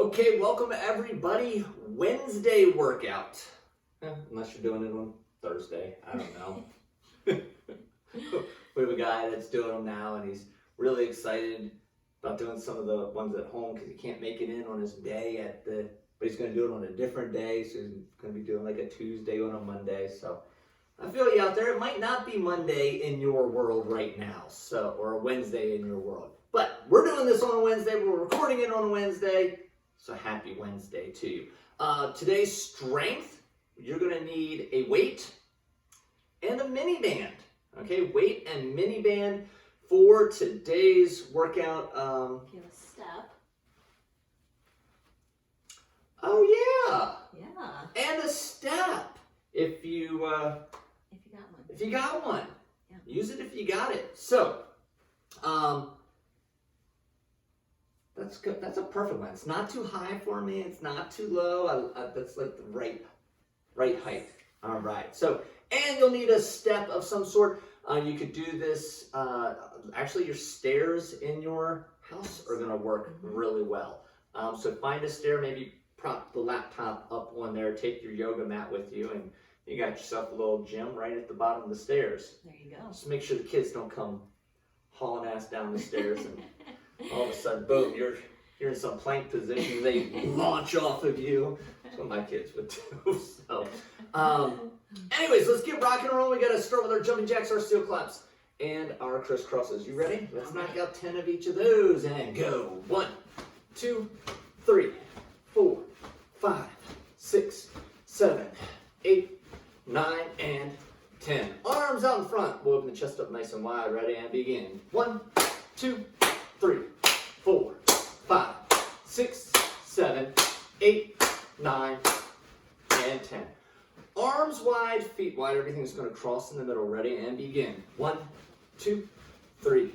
Okay, welcome everybody. Wednesday workout. Unless you're doing it on Thursday, I don't know. We have a guy that's doing them now, and he's really excited about doing some of the ones at home because he can't make it in on his day but he's going to do it on a different day, so he's going to be doing like a Tuesday on a Monday. So I feel you out there. It might not be Monday in your world right now, or a Wednesday in your world, but we're doing this on a Wednesday. We're recording it on a Wednesday, so happy Wednesday to you. Today's strength, you're going to need a weight and a mini band. Okay, weight and mini band for today's workout. Give a step. Oh yeah. Yeah. And a step. If you got one. If you got one, Yeah. Use it if you got it. So, that's good. That's a perfect one. It's not too high for me. It's not too low. That's like the right height. All right. So, and you'll need a step of some sort. You could do this. Actually, your stairs in your house are going to work really well. So find a stair. Maybe prop the laptop up on there. Take your yoga mat with you, and you got yourself a little gym right at the bottom of the stairs. There you go. Just make sure the kids don't come hauling ass down the stairs, and all of a sudden, boom, you're in some plank position. They launch off of you. That's what my kids would do. So, anyways, let's get rocking and rolling. We got to start with our jumping jacks, our steel claps, and our crisscrosses. You ready? Let's knock out 10 of each of those and go. 1, 2, 3, 4, 5, 6, 7, 8, 9, and 10. Arms out in front. We'll open the chest up nice and wide. Ready and begin. 1, 2, 3, 4, 5, 6, 7, 8, 9, and 10. Arms wide, feet wide. Everything's going to cross in the middle. Ready and begin. 1, 2, 3,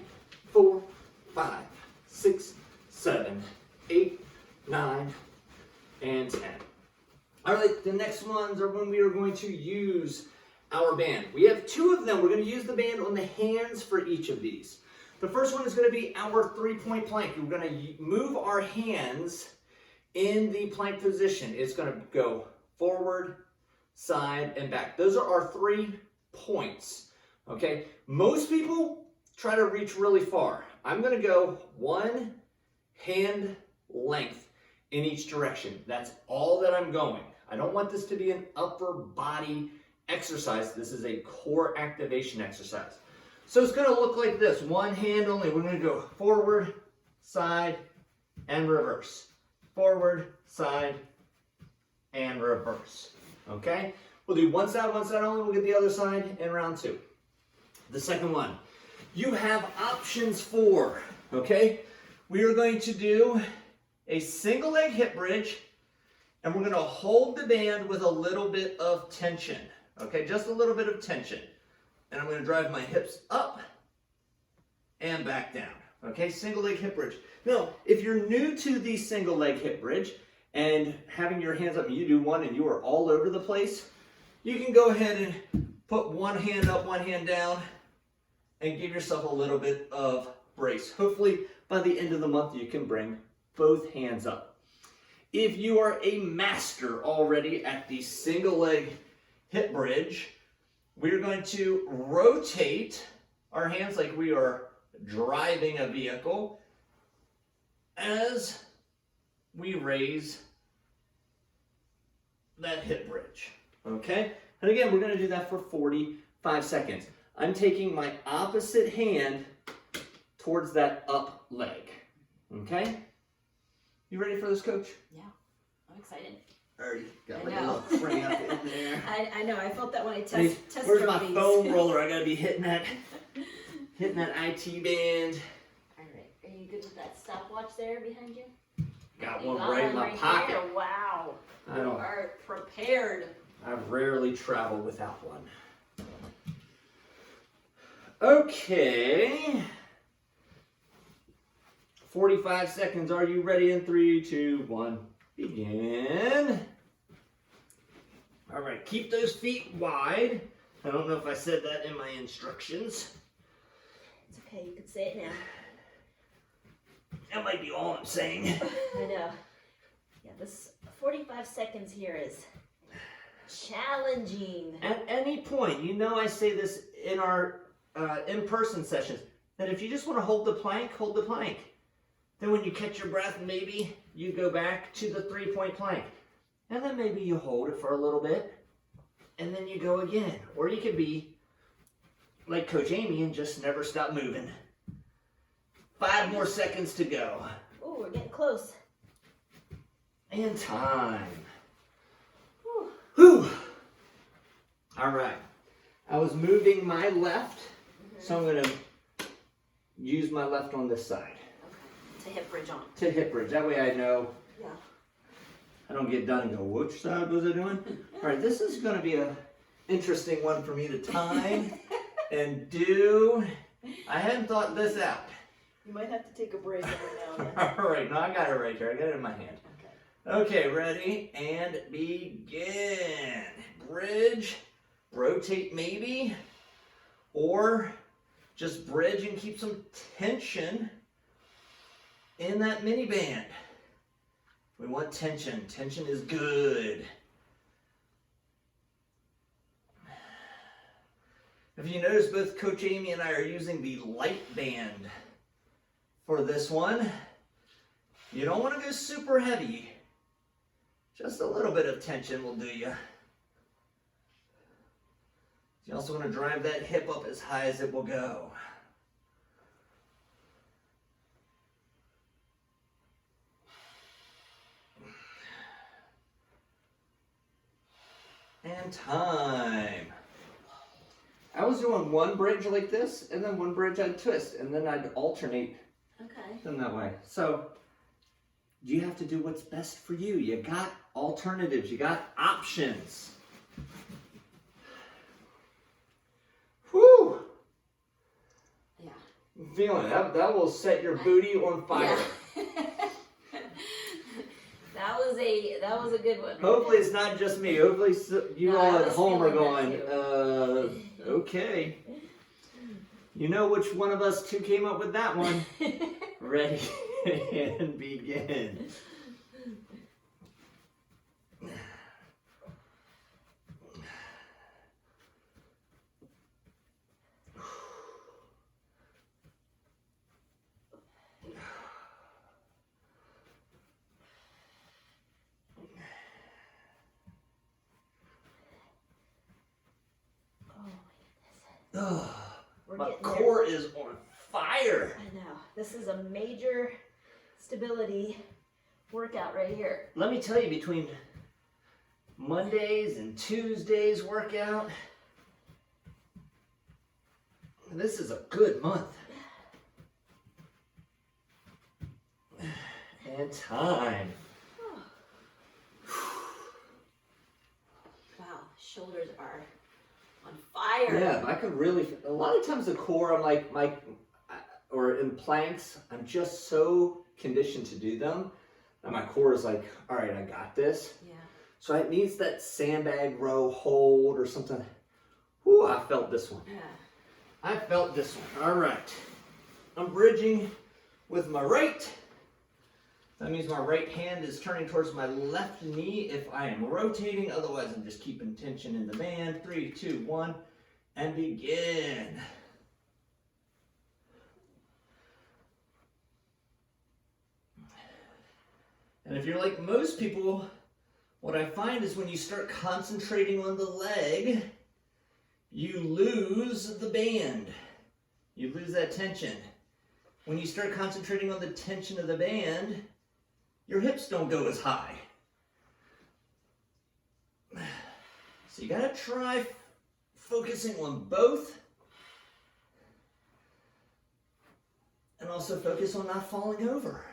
4, 5, 6, 7, 8, 9, and 10. All right, the next ones are when we are going to use our band. We have 2 of them. We're going to use the band on the hands for each of these. The first one is going to be our 3-point plank. We're going to move our hands in the plank position. It's going to go forward, side, and back. Those are our 3 points. Okay, most people try to reach really far. I'm going to go 1 hand length in each direction. That's all that I'm going. I don't want this to be an upper body exercise. This is a core activation exercise. So it's going to look like this. 1 hand only. We're going to go forward, side, and reverse. Forward, side, and reverse. Okay? We'll do one side only. We'll get the other side in round 2. The second one, you have options for, okay? We are going to do a single leg hip bridge, and we're going to hold the band with a little bit of tension. Okay, just a little bit of tension. And I'm going to drive my hips up and back down. Okay, single leg hip bridge. Now, if you're new to the single leg hip bridge and having your hands up, and you do one and you are all over the place, you can go ahead and put one hand up, one hand down, and give yourself a little bit of brace. Hopefully, by the end of the month, you can bring both hands up. If you are a master already at the single leg hip bridge, we're going to rotate our hands like we are driving a vehicle as we raise that hip bridge. Okay? And again, we're going to do that for 45 seconds. I'm taking my opposite hand towards that up leg. Okay? You ready for this, Coach? Yeah, I'm excited. Already got I like a know. little cramp in there. I know. I felt that when I Hey, tested where's my these. foam roller? I gotta be hitting that IT band. All right. Are you good with that stopwatch there behind you? Got You one got right in one my right pocket. there. Wow. I You don't. are prepared. I rarely travel without one. Okay. 45 seconds. Are you ready? In 3, 2, 1, begin. All right, keep those feet wide. I don't know if I said that in my instructions. It's okay. You can say it now. That might be all I'm saying. I know. Yeah, this 45 seconds here is challenging. At any point, you know I say this in our in-person sessions, that if you just want to hold the plank, hold the plank. Then when you catch your breath, maybe you go back to the 3-point plank. And then maybe you hold it for a little bit, and then you go again. Or you could be like Coach Amy and just never stop moving. 5 more seconds to go. Oh, we're getting close. And time. Whew. Whew. All right. I was moving my left, so I'm going to use my left on this side. Okay. To hip bridge on. To hip bridge. That way I know Yeah. I don't get done and go, which side was I doing? All right, this is going to be an interesting one for me to time and do. I hadn't thought this out. You might have to take a break every now and then. All right, no, I got it right here. I got it in my hand. Okay. Okay, ready and begin. Bridge, rotate maybe, or just bridge and keep some tension in that mini band. We want tension. Tension is good. If you notice, both Coach Amy and I are using the light band for this one. You don't want to go super heavy. Just a little bit of tension will do you. You also want to drive that hip up as high as it will go. And time. I was doing one bridge like this, and then one bridge I'd twist, and then I'd alternate Okay. them that way. So you have to do what's best for you. You got alternatives. You got options. Whew. Yeah. I'm feeling it. That will set your booty on fire. Yeah. That was a good one. Hopefully it's not just me. Hopefully you No, all I at was home are feeling going, that okay. You know which one of us two came up with that one. Ready and begin. Oh, We're my getting there. core is on fire. I know. This is a major stability workout right here. Let me tell you, between Mondays and Tuesdays workout, this is a good month. And time. Wow, shoulders are on fire. Yeah, I could really. A lot of times the core, I'm like or in planks, I'm just so conditioned to do them that my core is like, all right, I got this. Yeah. So it needs that sandbag row hold or something. Ooh, I felt this one. Yeah. I felt this one. All right. I'm bridging with my right. That means my right hand is turning towards my left knee if I am rotating. Otherwise, I'm just keeping tension in the band. 3, 2, 1, and begin. And if you're like most people, what I find is when you start concentrating on the leg, you lose the band. You lose that tension. When you start concentrating on the tension of the band, your hips don't go as high. So you gotta try focusing on both. And also focus on not falling over.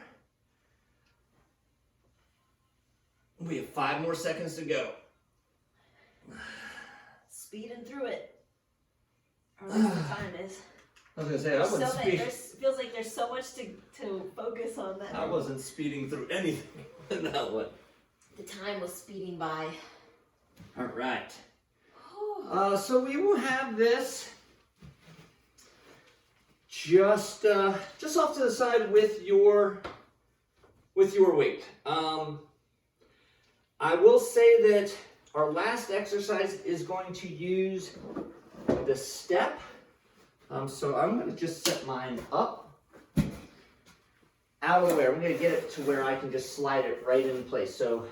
We have 5 more seconds to go. Speeding through it. Or at least the time is. I was gonna say, I wasn't speeding. Feels like there's so much to focus on that. I wasn't speeding through anything in that one. The time was speeding by. All right. So we will have this just off to the side with your weight. I will say that our last exercise is going to use the step. So I'm going to just set mine up out of the way. I'm going to get it to where I can just slide it right in place. So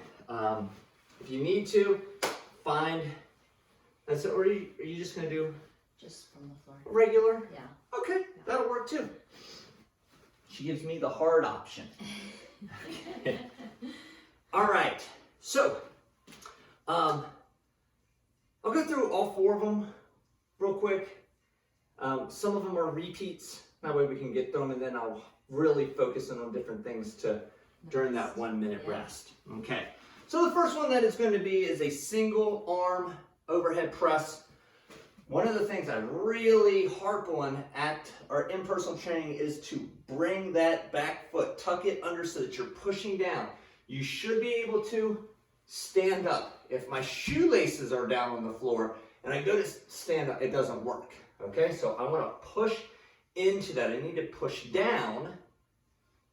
if you need to, find, that's it, or are you just going to do Just from the floor. regular? Yeah. Okay, that'll work too. She gives me the hard option. Okay. All right, so I'll go through all 4 of them real quick. Some of them are repeats. That way we can get them, and then I'll really focus in on different things during that 1 minute rest. Okay. So the first one that it's going to be is a single arm overhead press. One of the things I really harp on at our in-person training is to bring that back foot, tuck it under so that you're pushing down. You should be able to stand up. If my shoelaces are down on the floor and I go to stand up, it doesn't work. Okay, so I want to push into that. I need to push down,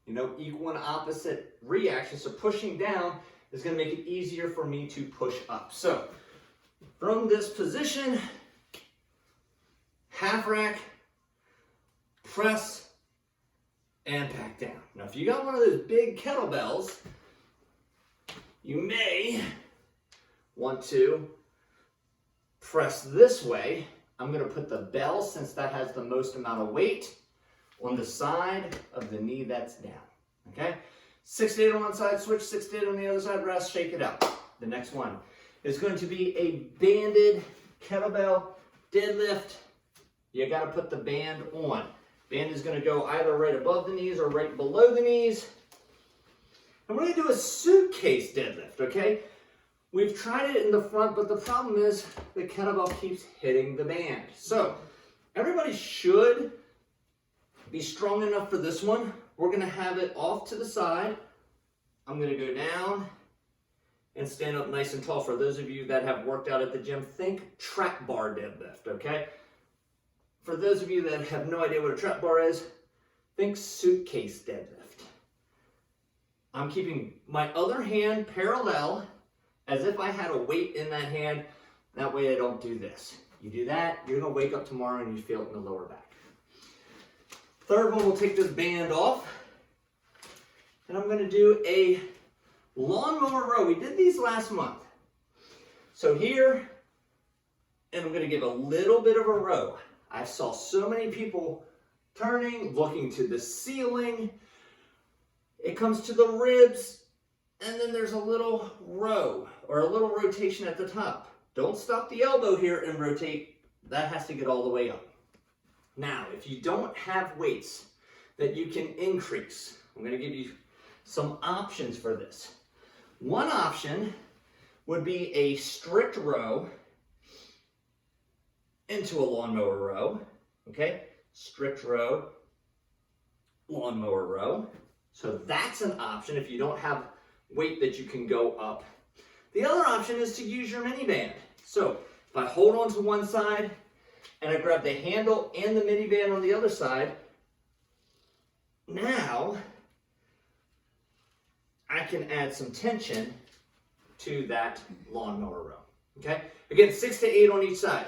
equal and opposite reaction. So pushing down is going to make it easier for me to push up. So from this position, half rack, press, and back down. Now, if you got one of those big kettlebells, you may want to press this way. I'm going to put the bell, since that has the most amount of weight, on the side of the knee that's down. Okay? 6 to 8 on one side, switch, 6 to 8 on the other side, rest, shake it out. The next one is going to be a banded kettlebell deadlift. You got to put the band on. Band is going to go either right above the knees or right below the knees. And we're going to do a suitcase deadlift, okay? We've tried it in the front, but the problem is the kettlebell keeps hitting the band. So everybody should be strong enough for this one. We're going to have it off to the side. I'm going to go down and stand up nice and tall. For those of you that have worked out at the gym, think trap bar deadlift, okay? For those of you that have no idea what a trap bar is, think suitcase deadlift. I'm keeping my other hand parallel as if I had a weight in that hand. That way I don't do this. You do that, you're going to wake up tomorrow and you feel it in the lower back. Third one, we'll take this band off. And I'm going to do a lawnmower row. We did these last month. So here, and I'm going to give a little bit of a row. I saw so many people turning, looking to the ceiling. It comes to the ribs, and then there's a little row, or a little rotation at the top. Don't stop the elbow here and rotate. That has to get all the way up. Now, if you don't have weights that you can increase, I'm going to give you some options for this. One option would be a strict row into a lawnmower row, okay? Strict row, lawnmower row. So that's an option if you don't have weight that you can go up. The other option is to use your mini band. So if I hold on to one side and I grab the handle and the mini band on the other side, now I can add some tension to that lawnmower row, okay? Again, 6 to 8 on each side.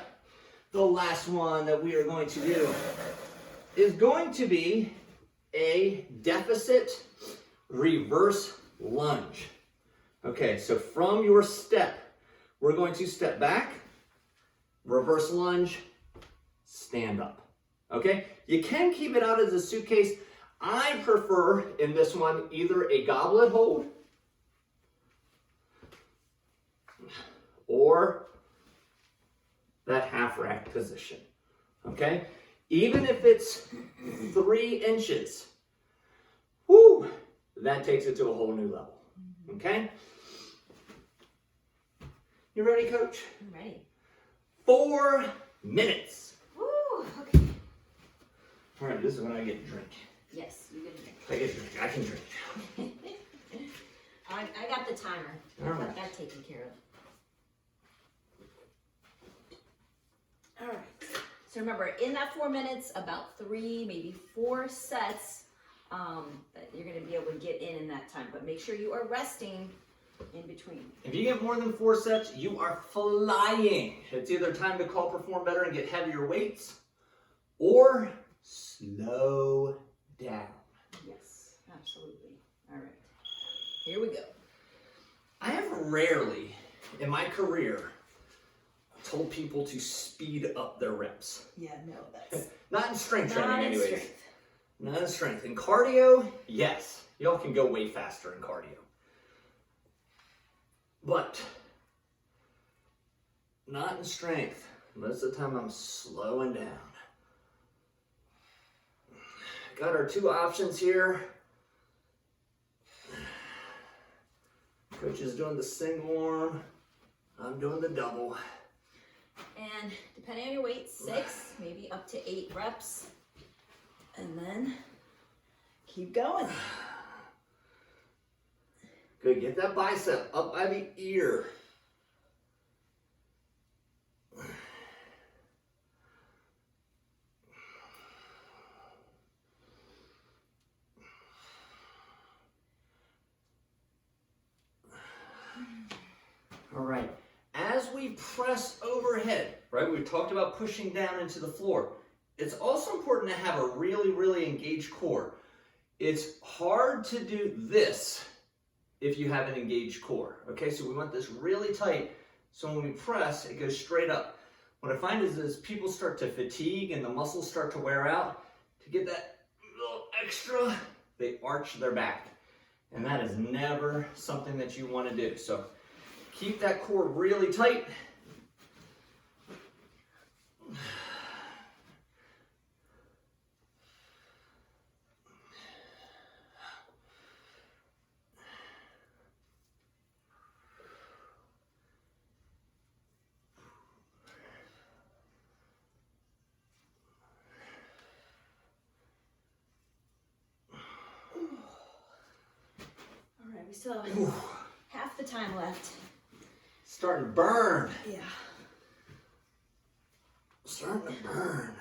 The last one that we are going to do is going to be a deficit reverse lunge. Okay, so from your step, we're going to step back, reverse lunge, stand up. Okay, you can keep it out as a suitcase. I prefer in this one either a goblet hold or that half rack position. Okay, even if it's 3 inches, whoo, that takes it to a whole new level. Okay, you ready, Coach? I'm ready. 4 minutes. Woo, okay. All right, this is when I get a drink. Yes, you can drink. I get a drink. I can drink. I got the timer. I All got right. that taken care of. All right. So remember, in that 4 minutes, about 3, maybe 4 sets that you're going to be able to get in that time. But make sure you are resting in between. If you get more than 4 sets, you are flying. It's either time to call perform better and get heavier weights, or slow down. Yes, absolutely. All right, here we go. I have rarely in my career told people to speed up their reps. Yeah, no, that's Not in strength not training in anyways. strength. Not in strength. In cardio, yes. Y'all can go way faster in cardio. But not in strength. Most of the time I'm slowing down. Got our 2 options here. Coach is doing the single arm. I'm doing the double. And depending on your weight, 6, maybe up to 8 reps. And then keep going. Good, get that bicep up by the ear. All right, as we press overhead, right, we talked about pushing down into the floor. It's also important to have a really, really engaged core. It's hard to do this if you have an engaged core, okay? So we want this really tight, so when we press, it goes straight up. What I find is as people start to fatigue and the muscles start to wear out, to get that little extra, they arch their back. And that is never something that you want to do. So keep that core really tight. All right, we still have Ooh, half the time left. starting to burn. Yeah. Starting to burn.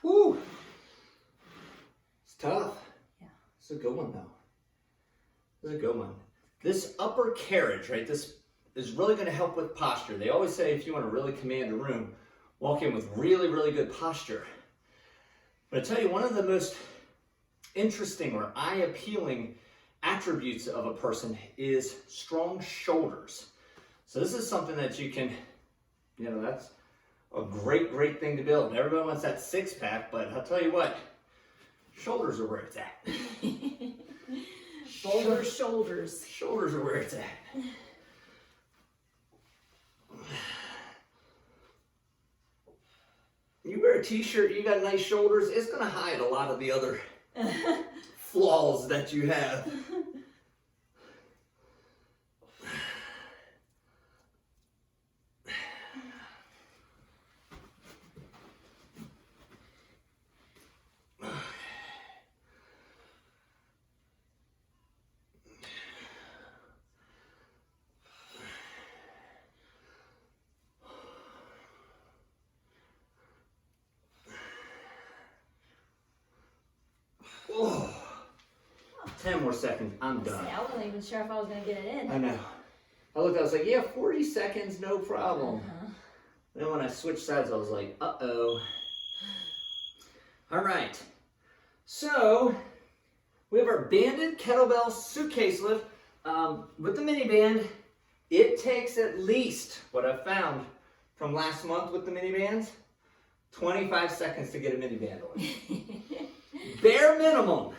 Whew. It's tough. Yeah. It's a good one though. It's a good one. This upper carriage, right? This is really going to help with posture. They always say if you want to really command a room, walk in with really, really good posture. But I tell you, one of the most interesting or eye-appealing attributes of a person is strong shoulders. So this is something that you can, you know, that's a great, great thing to build. Everybody wants that 6-pack, but I'll tell you what, shoulders are where it's at. Shoulders. Shoulders are where it's at. You wear a t-shirt, you got nice shoulders, it's gonna hide a lot of the other flaws that you have. Oh, 10 more seconds, I'm done. I wasn't even sure if I was going to get it in. I know. I looked, I was like, yeah, 40 seconds, no problem. Uh-huh. Then when I switched sides, I was like, uh-oh. All right. So, we have our banded kettlebell suitcase lift. With the mini band, it takes at least, what I've found from last month with the mini bands, 25 seconds to get a mini band on. Bare minimum,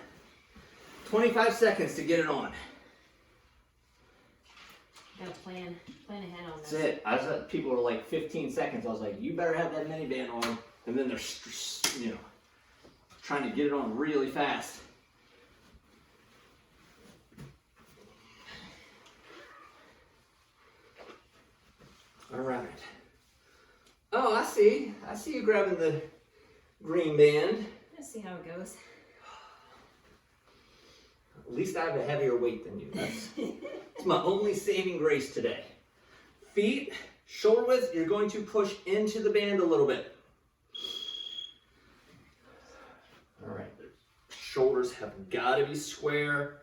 25 seconds to get it on. Gotta plan ahead on That's this. it. I was people were like 15 seconds. I was like, you better have that mini band on. And then they're, you know, trying to get it on really fast. All right. Oh, I see. I see you grabbing green band. Let's see how it goes. At least I have a heavier weight than you. That's my only saving grace today. Feet, shoulder width, you're going to push into the band a little bit. All right, shoulders have got to be square.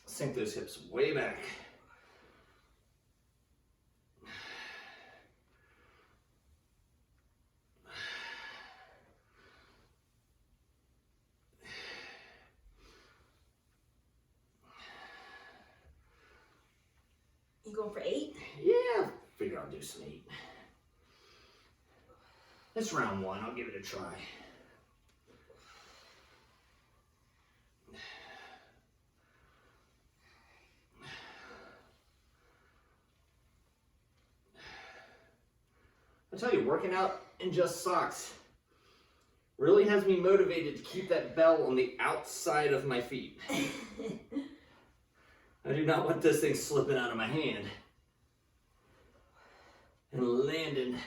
Sink those hips way back. You going for 8? Yeah, figure I'll do some 8. That's round 1. I'll give it a try. I tell you, working out in just socks really has me motivated to keep that bell on the outside of my feet. I do not want this thing slipping out of my hand and landing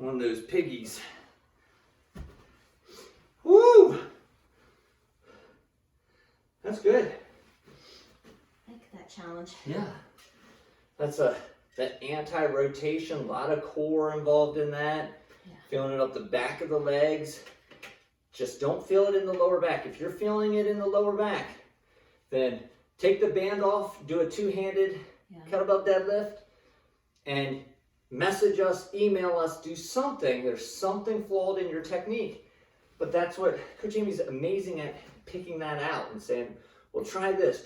on those piggies. Woo! That's good. I like that challenge. Yeah. That's that anti-rotation, a lot of core involved in that. Yeah. Feeling it up the back of the legs. Just don't feel it in the lower back. If you're feeling it in the lower back, then take the band off, do a two-handed kettlebell deadlift, and message us, email us, do something. There's something flawed in your technique. But that's what Coach Amy's amazing at, picking that out and saying, well, try this,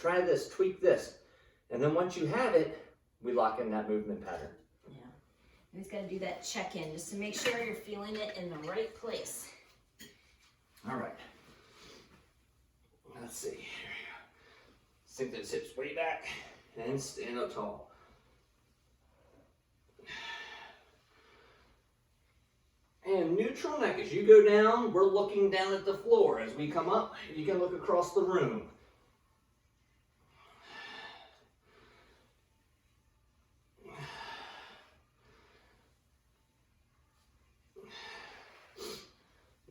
tweak this. And then once you have it, we lock in that movement pattern. Yeah. You just got to do that check-in just to make sure you're feeling it in the right place. All right. Let's see. Here we go. Sink those hips way back and stand up tall. And neutral neck. As you go down, we're looking down at the floor. As we come up, you can look across the room.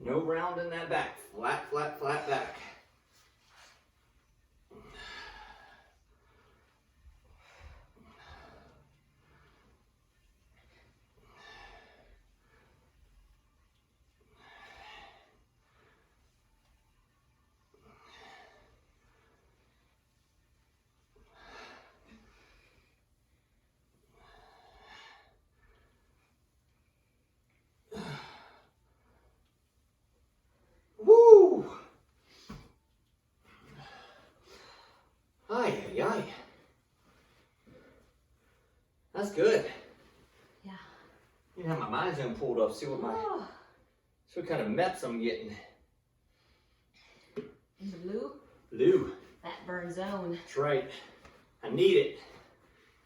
No round in that back. Flat, flat, flat back. Woo! Ay, ay, ay. That's good. Yeah. You know, my mind zone pulled up. See what kind of meps I'm getting. In the blue, Lou. that burn zone. That's right. I need it.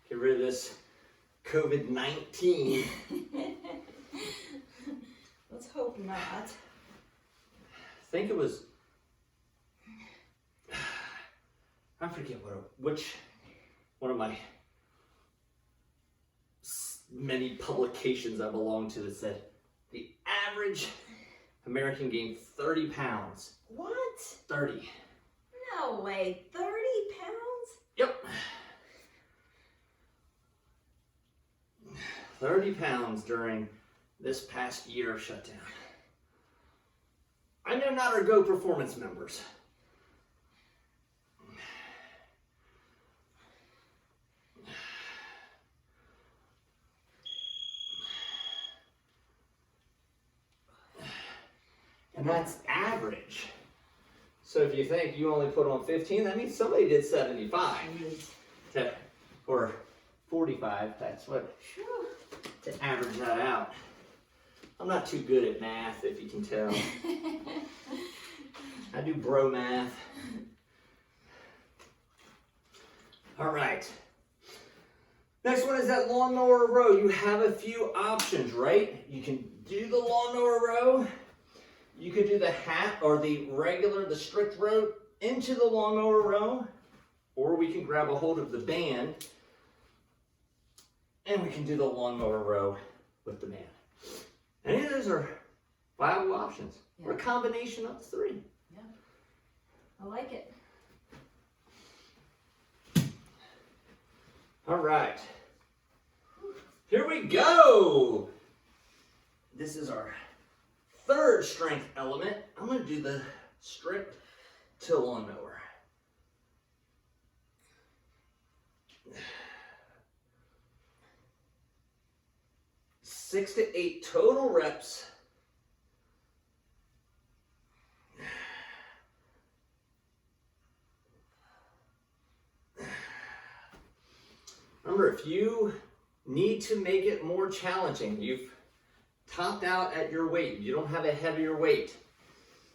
Get rid of this COVID-19. Let's hope not. I think it was, I forget which one of my many publications I belong to that said the average American gained 30 pounds. What? 30. No way. 30 pounds? Yep. 30 pounds during this past year of shutdown. I know not our Go Performance members. And that's average. So if you think you only put on 15, that means somebody did 75. Or 45, that's what, to average that out. I'm not too good at math, if you can tell. I do bro math. All right. Next one is that lawnmower row. You have a few options, right? You can do the lawnmower row. You could do the hat or the regular, the strict row into the lawnmower row. Or we can grab a hold of the band and we can do the lawnmower row with the man. Any of those are viable options, or a Yeah. combination of the three. I like it. All right, here we go. This is our third strength element. I'm going to do the strict till lawnmower. Six to 8 total reps. Remember, if you need to make it more challenging, you've topped out at your weight, you don't have a heavier weight,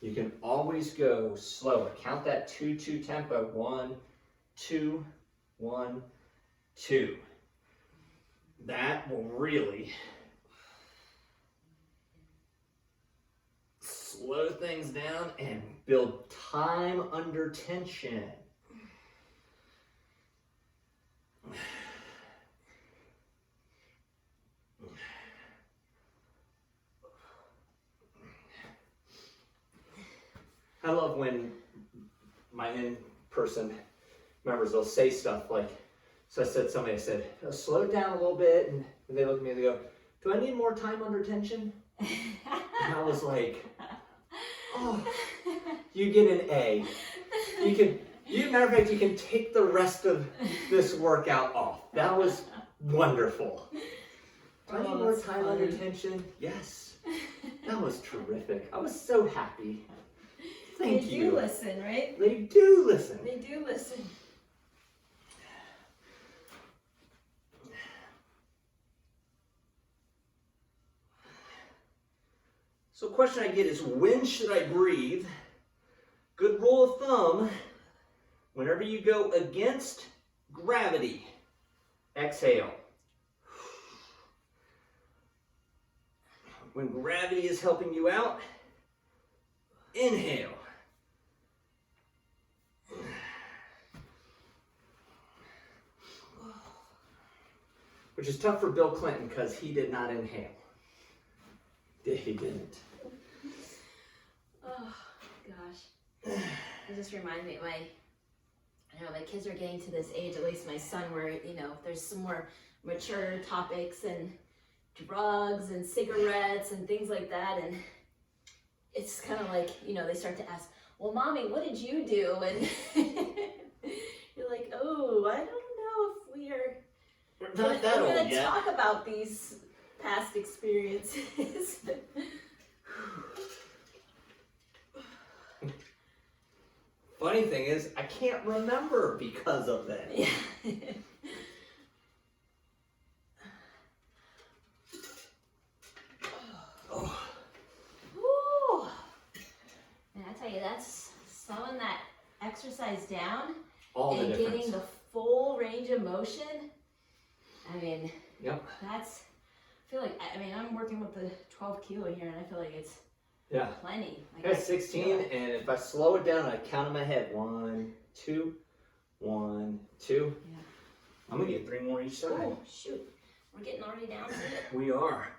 you can always go slower. Count that 2-2 tempo. 1, 2, 1, 2. That will really slow things down and build time under tension. I love when my in-person members will say stuff like, so I said I said, "Oh, slow it down a little bit," and they look at me and they go, "Do I need more time under tension?" And I was like, "Oh, you get an A. Matter of fact, you can take the rest of this workout off. That was wonderful." Do I need more that's time under funny. tension? Yes. That was terrific. I was so happy. Thank They you. do listen, right? They do listen. They do listen. So a question I get is, when should I breathe? Good rule of thumb, whenever you go against gravity, exhale. When gravity is helping you out, inhale. Which is tough for Bill Clinton because he did not inhale. He didn't. Oh gosh. It just reminds me of my kids are getting to this age, at least my son, where, there's some more mature topics and drugs and cigarettes and things like that. And it's kind of like, they start to ask, "Well, Mommy, what did you do?" And you're like, "Oh, I don't know if We're not that we're old gonna yet. talk about these past experiences." Funny thing is, I can't remember because of that. Yeah. Oh, Woo. And I tell you, that's slowing that exercise down all the and difference. getting the full range of motion. I mean, Yep. I feel like, I'm working with the 12 kilo here, and I feel like it's Yeah. plenty. Like, I got 16, and if I slow it down, I count in my head. 1, 2, 1, 2. Yeah. I'm gonna get 3 more each side. Oh, shoot. We're getting already down to it. We are.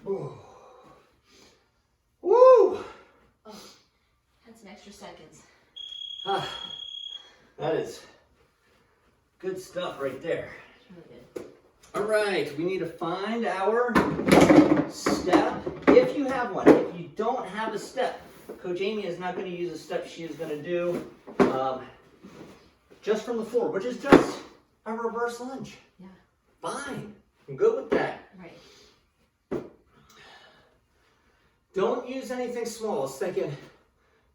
Ooh. Woo! Had some extra seconds. Ah, that is good stuff right there. It's really good. All right, we need to find our step, if you have one. If you don't have a step, Coach Amy is not going to use a step. She is going to do just from the floor, which is just a reverse lunge. Yeah. Fine, I'm good with that. Right. Don't use anything small. I was thinking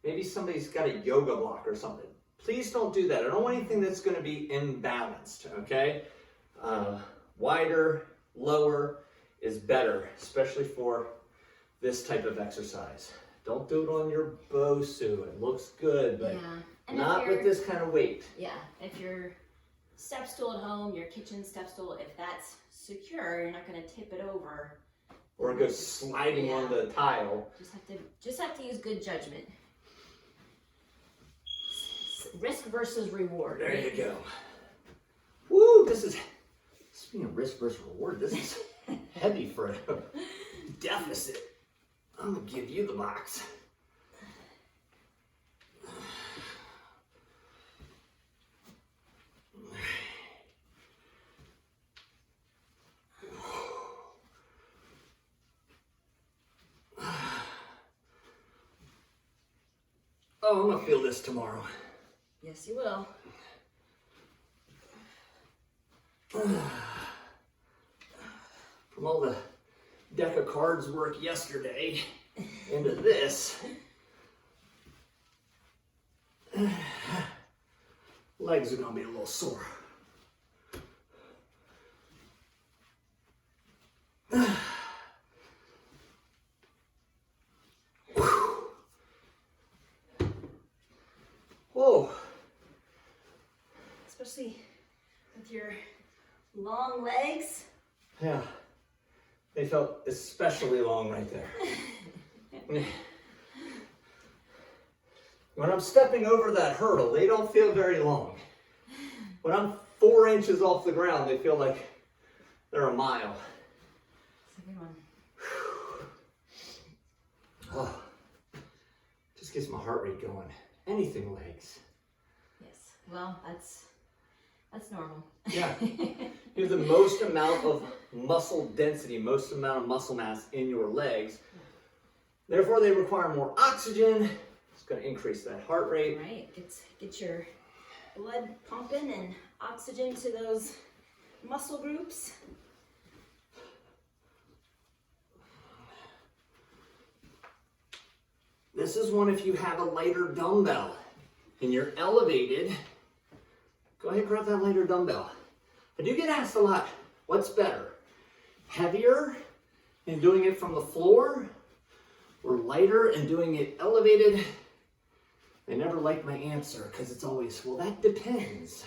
maybe somebody's got a yoga block or something. Please don't do that. I don't want anything that's going to be imbalanced, okay? Wider, lower is better, especially for this type of exercise. Don't do it on your Bosu. It looks good, but Yeah. And not if with you're, this kind of weight. Yeah, if your step stool at home, your kitchen step stool, if that's secure, you're not going to tip it over. Or it goes sliding on the tile. Just have to use good judgment. Risk versus reward. There you go. Woo, speaking of risk versus reward, this is heavy for a deficit. I'm gonna give you the box. Oh, I'm gonna feel this tomorrow. Yes, you will. From all the deck of cards work yesterday into this, legs are gonna be a little sore. Whoa. Especially with your long legs. Yeah, they felt especially long right there. When I'm stepping over that hurdle, they don't feel very long. When I'm 4 inches off the ground, they feel like they're a mile. That's a good one. Oh, just gets my heart rate going. Anything legs. Yes. Well, that's normal. Yeah. You have the most amount of muscle density, most amount of muscle mass in your legs. Therefore, they require more oxygen. It's going to increase that heart rate. Right. Get your blood pumping and oxygen to those muscle groups. This is one if you have a lighter dumbbell and you're elevated, go ahead and grab that lighter dumbbell. I do get asked a lot, what's better? Heavier and doing it from the floor or lighter and doing it elevated? They never like my answer because it's always, well, that depends.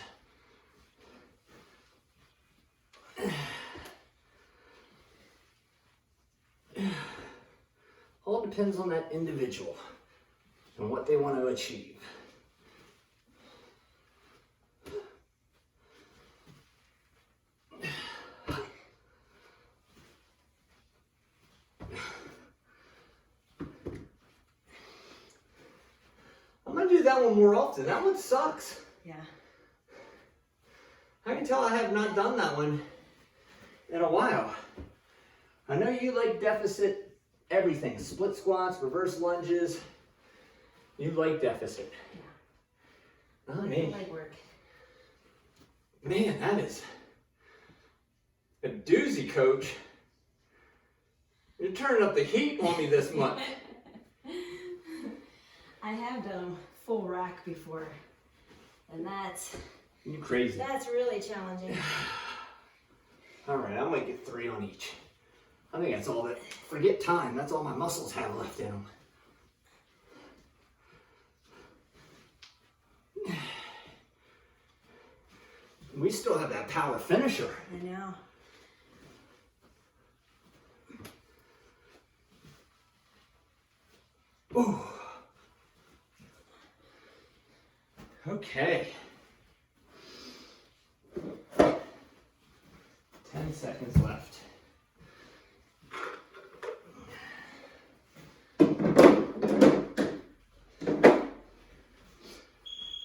All depends on that individual and what they want to achieve. I'm going to do that one more often. That one sucks. Yeah. I can tell I have not done that one in a while. I know you like deficit everything, split squats, reverse lunges. You like deficit. Yeah. Not me. Leg work. Man, that is a doozy, coach. You're turning up the heat on me this month. I have done full rack before, and that's You crazy. really challenging. All right, I might get 3 on each. I think that's all that, forget time, that's all my muscles have left in them. We still have that power finisher. I know. Ooh. Okay. 10 seconds left.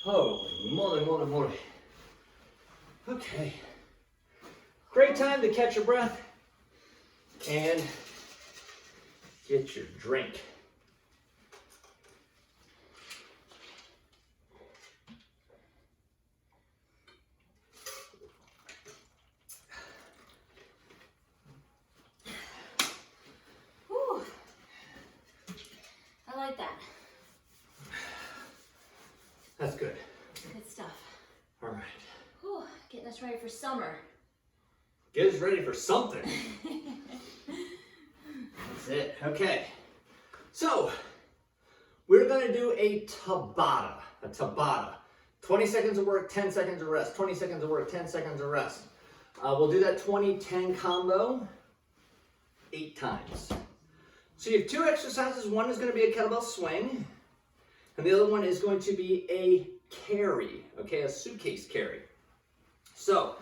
Holy moly. Okay. Great time to catch your breath and get your drink. Whew. I like that. That's good. Good stuff. All right. Whew. Getting us ready for summer. Get us ready for something. That's it. Okay. So, we're gonna do a Tabata. A Tabata. 20 seconds of work, 10 seconds of rest. 20 seconds of work, 10 seconds of rest. We'll do that 20-10 combo 8 times. So you have 2 exercises. One is going to be a kettlebell swing, and the other one is going to be a carry, okay, a suitcase carry. So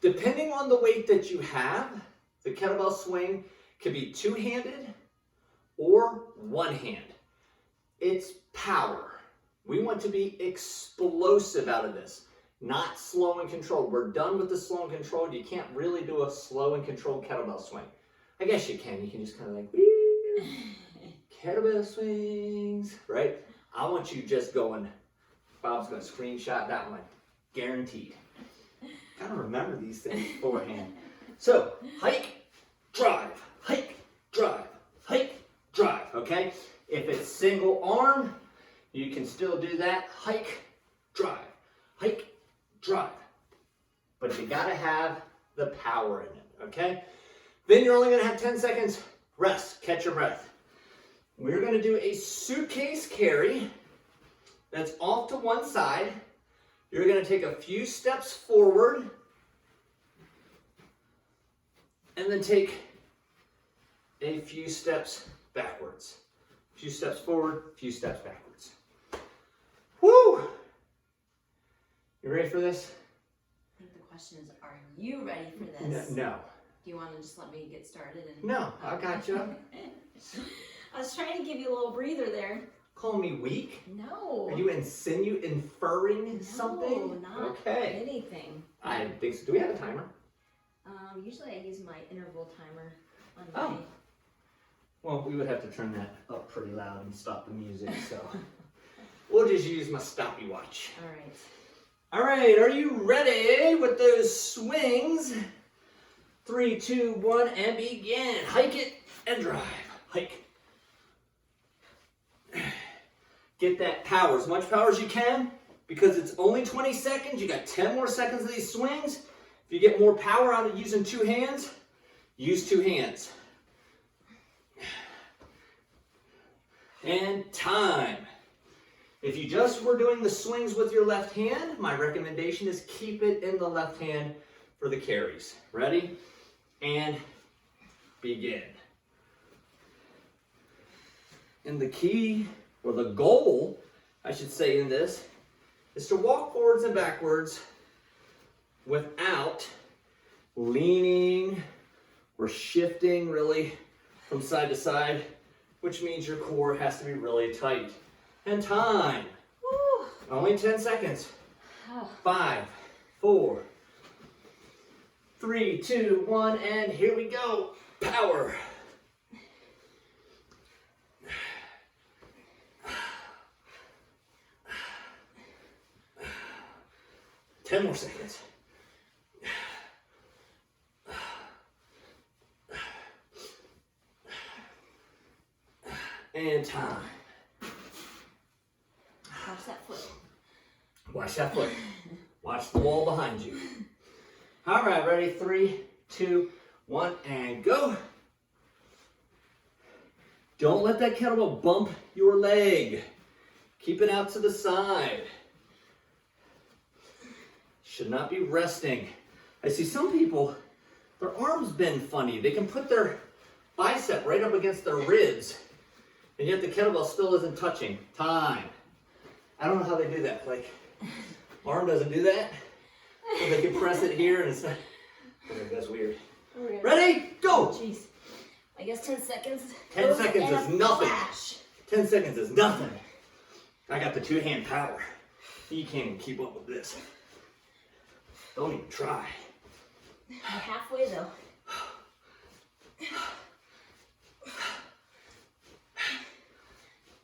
depending on the weight that you have, the kettlebell swing can be 2-handed or 1 hand. It's power. We want to be explosive out of this, not slow and controlled. We're done with the slow and controlled. You can't really do a slow and controlled kettlebell swing. I guess you can. You can just kind of like, wee, kettlebell swings, right? I want you just going, Bob's going to screenshot that one. Guaranteed. Gotta remember these things beforehand. So, hike, drive, hike, drive, hike, drive, okay? If it's single arm, you can still do that. Hike, drive, hike, drive. But you gotta have the power in it, okay? Then you're only gonna have 10 seconds rest, catch your breath. We're gonna do a suitcase carry that's off to one side. You're gonna take a few steps forward and then take a few steps backwards. A few steps forward, a few steps backwards. Woo! You ready for this? I think the question is, are you ready for this? No. Do you want to just let me get started? No, I got you. I was trying to give you a little breather there. Call me weak? No. Are you inferring something? Not okay. anything. I didn't think so. Do we have a timer? Usually I use my interval timer on Oh. my... Well, we would have to turn that up pretty loud and stop the music, so we'll just use my stopwatch. All right. All right, are you ready with those swings? 3, 2, 1, and begin. Hike it and drive. Hike. Get that power, as much power as you can, because it's only 20 seconds. You got 10 more seconds of these swings. If you get more power out of using 2 hands, use 2 hands. And time. If you just were doing the swings with your left hand, my recommendation is keep it in the left hand for the carries. Ready? And begin. And the key, or the goal, I should say in this, is to walk forwards and backwards without leaning or shifting really from side to side, which means your core has to be really tight. And time. Woo. Only 10 seconds. Oh. 5, 4, 3, 2, 1, and here we go. Power. Ten more seconds. And time. Watch that foot. Watch that foot. Watch the wall behind you. All right, ready? 3, 2, 1, and go. Don't let that kettlebell bump your leg. Keep it out to the side. Should not be resting. I see some people, their arms bend funny. They can put their bicep right up against their ribs, and yet the kettlebell still isn't touching. Time. I don't know how they do that. Like, arm doesn't do that. So they can press it here and it's not. That's weird. Ready? Go! Jeez. I guess 10 seconds. 10 seconds and is a nothing. flash. 10 seconds is nothing. I got the 2-hand power. You can't even keep up with this. Don't even try. I'm halfway though.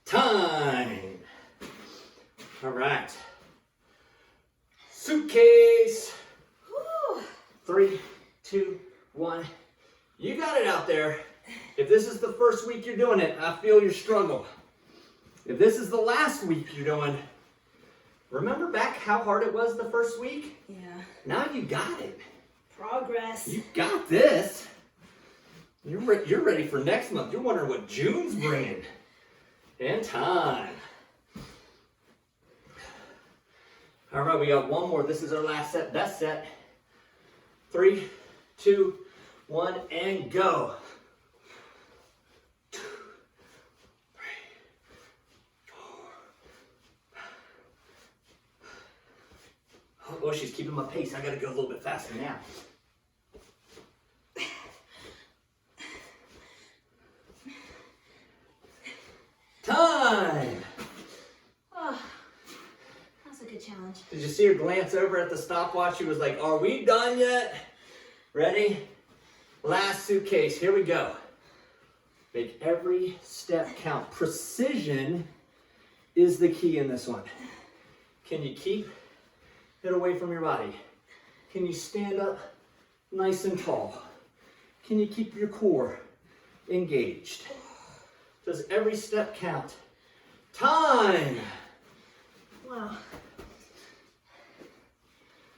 Time. All right. Suitcase. Woo. 3, 2, 1. You got it out there. If this is the first week you're doing it, I feel your struggle. If this is the last week you're doing, remember back how hard it was the first week? Yeah. Now you got it. Progress. You got this. You're ready for next month. You're wondering what June's bringing. And time. All right, we got one more. This is our last set, best set. 3, 2, 1, and go. 2, 3, 4. Oh, she's keeping my pace. I gotta go a little bit faster now. Time! Oh, that's a good challenge. Did you see her glance over at the stopwatch? She was like, are we done yet? Ready? Last suitcase, here we go. Make every step count. Precision is the key in this one. Can you keep it away from your body? Can you stand up nice and tall? Can you keep your core engaged? Does every step count? Time! Wow.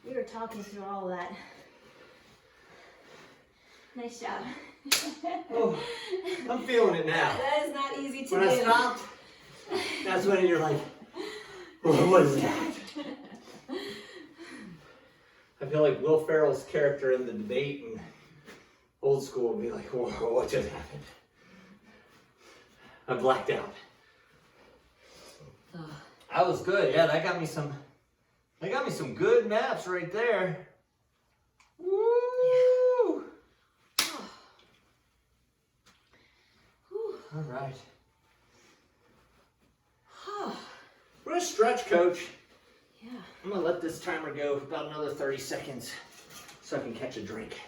We were talking through all of that. Nice job. Oh, I'm feeling it now. That is not easy to When do. I stopped, that's when you're like, what was that? I feel like Will Ferrell's character in the debate in Old School would be like, whoa, what just happened? I blacked out. Oh. That was good. Yeah, that got me some good naps right there. Woo! Oh. Whew. All right. Oh. We're gonna stretch, coach. Yeah. I'm gonna let this timer go for about another 30 seconds so I can catch a drink.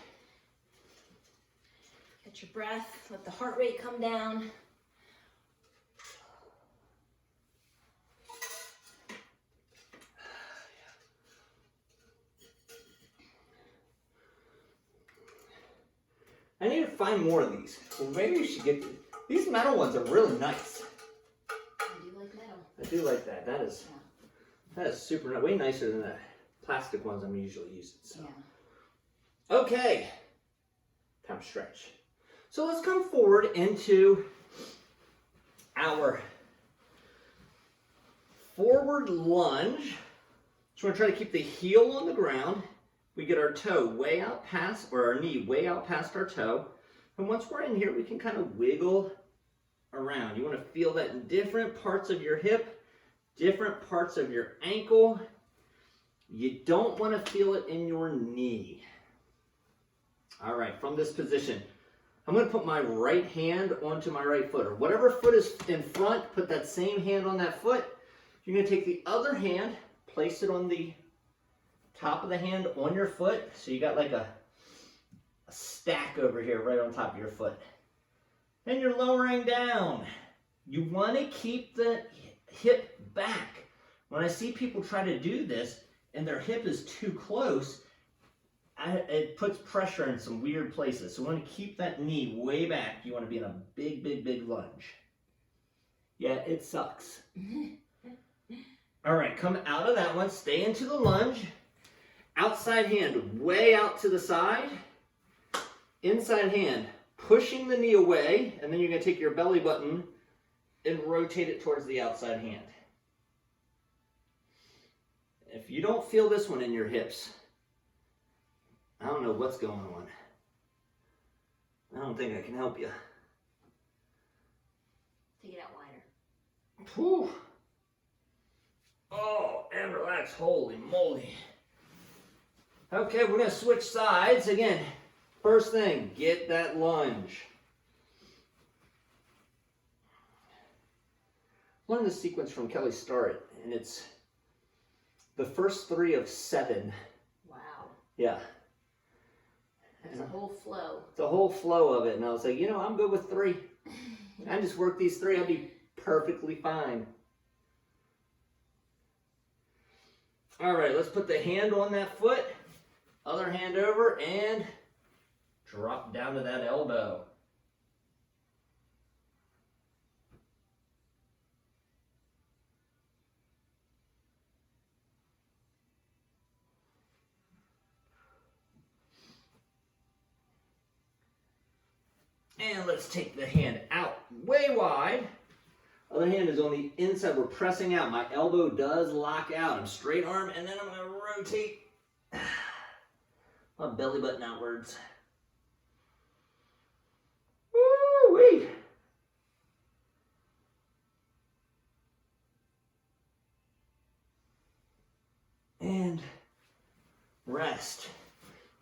Get your breath, let the heart rate come down. I need to find more of these. Well, maybe we should get these metal ones are really nice. I do like metal. I do like that. That is super way nicer than the plastic ones I'm usually using. So. Yeah. Okay, time to stretch. So let's come forward into our forward lunge. So we're going to try to keep the heel on the ground. We get our toe way out past, or our knee way out past our toe. And once we're in here, we can kind of wiggle around. You want to feel that in different parts of your hip, different parts of your ankle. You don't want to feel it in your knee. All right, from this position, I'm going to put my right hand onto my right foot, or whatever foot is in front, put that same hand on that foot. You're going to take the other hand, place it on the top of the hand on your foot, so you got like a stack over here right on top of your foot. Then you're lowering down. You want to keep the hip back. When I see people try to do this and their hip is too close, it puts pressure in some weird places. So you want to keep that knee way back. You want to be in a big, big, big lunge. Yeah, it sucks. All right, come out of that one. Stay into the lunge. Outside hand way out to the side. Inside hand pushing the knee away, and then you're going to take your belly button and rotate it towards the outside hand. If you don't feel this one in your hips, I don't know what's going on. I don't think I can help you. Take it out wider. Whew. Oh, and relax. Holy moly. Okay, we're going to switch sides. Again, first thing, get that lunge. Learned the sequence from Kelly Starrett, and it's the first 3 of 7. Wow. Yeah. There's a whole flow. The whole flow of it, and I was like, you know, I'm good with 3. I just work these 3, I'll be perfectly fine. All right, let's put the hand on that foot, other hand over, and drop down to that elbow. And let's take the hand out way wide. Other hand is on the inside. We're pressing out. My elbow does lock out. I'm straight arm, and then I'm going to rotate my belly button outwards. Woo-wee! And rest.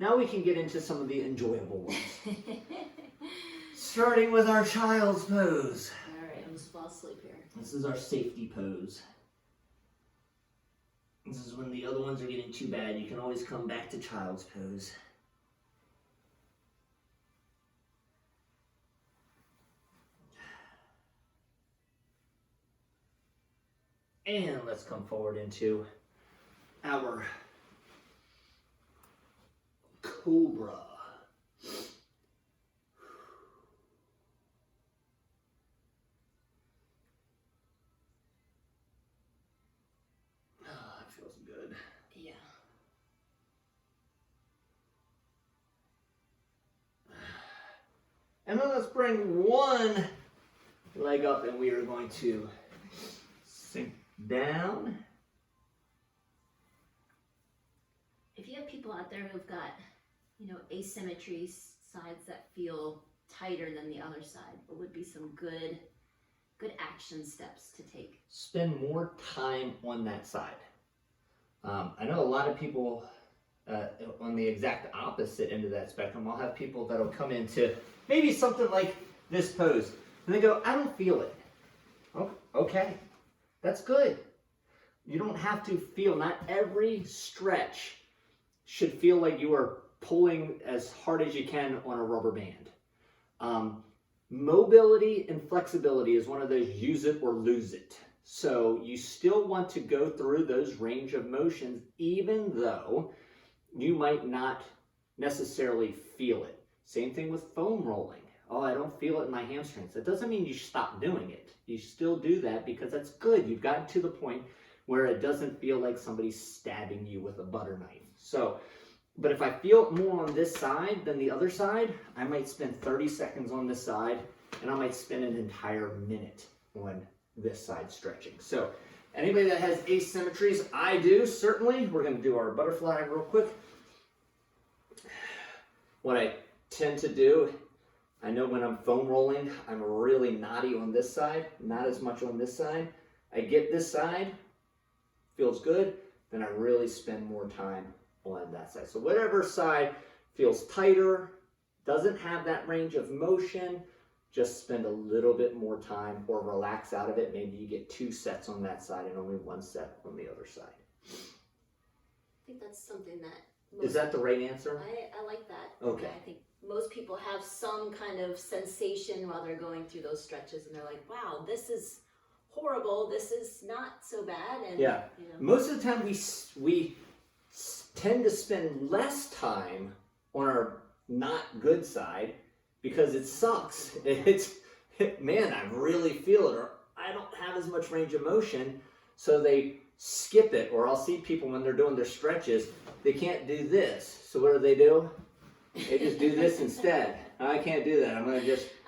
Now we can get into some of the enjoyable ones. Starting with our child's pose. Alright, I'm just fall asleep here. This is our safety pose. This is when the other ones are getting too bad. You can always come back to child's pose. And let's come forward into our cobra. Ah, it feels good. Yeah. And then let's bring one leg up and we are going to sink down. If you have people out there who've got, asymmetry sides that feel tighter than the other side, what would be some good action steps to take? Spend more time on that side. I know a lot of people on the exact opposite end of that spectrum. I'll have people that'll come into maybe something like this pose, and they go, I don't feel it. Oh, okay, that's good. You don't have to feel, not every stretch should feel like you are pulling as hard as you can on a rubber band. Mobility and flexibility is one of those use it or lose it. So you still want to go through those range of motions even though you might not necessarily feel it. Same thing with foam rolling. Oh, I don't feel it in my hamstrings. That doesn't mean you stop doing it. You still do that because that's good. You've gotten to the point where it doesn't feel like somebody's stabbing you with a butter knife. So, but if I feel it more on this side than the other side, I might spend 30 seconds on this side and I might spend an entire minute on this side stretching. So anybody that has asymmetries, I do, certainly. We're going to do our butterfly real quick. What I tend to do, I know when I'm foam rolling, I'm really knotty on this side, not as much on this side. I get this side, feels good, then I really spend more time on that side. So whatever side feels tighter, doesn't have that range of motion, just spend a little bit more time or relax out of it. Maybe you get 2 sets on that side and only 1 set on the other side. I think that's something that Is that the right answer? I like that. Okay. Yeah, I think most people have some kind of sensation while they're going through those stretches and they're like, wow, this is horrible, this is not so bad. And Yeah. Most of the time we tend to spend less time on our not good side because it sucks. Man, I really feel it, or I don't have as much range of motion, so they skip it. Or I'll see people when they're doing their stretches, they can't do this. So what do? They just do this instead. I can't do that.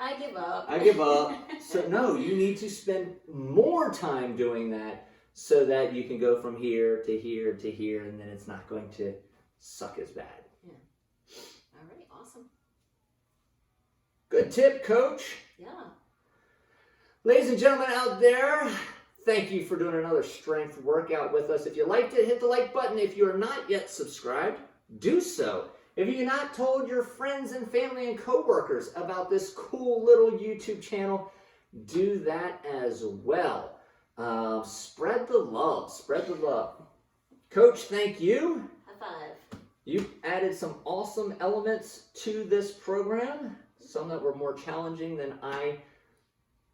I give up. I give up. So no, you need to spend more time doing that so that you can go from here to here to here, and then it's not going to suck as bad. Yeah. All right, awesome. Good tip, Coach. Yeah. Ladies and gentlemen out there, thank you for doing another strength workout with us. If you liked it, hit the like button. If you are not yet subscribed, do so. If you've not told your friends and family and coworkers about this cool little YouTube channel, do that as well. Spread the love. Spread the love. Coach, thank you. High five. You added some awesome elements to this program, some that were more challenging than I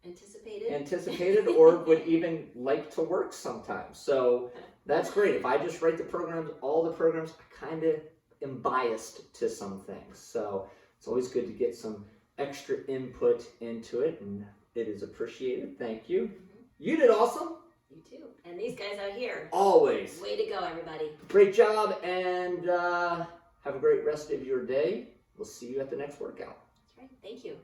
anticipated or would even like to work sometimes. So that's great. If I just write the programs, all the programs, I kind of am biased to some things. So it's always good to get some extra input into it, and it is appreciated. Thank you. You did awesome. You too. And these guys out here. Always. Way to go, everybody. Great job, and have a great rest of your day. We'll see you at the next workout. That's right. Thank you.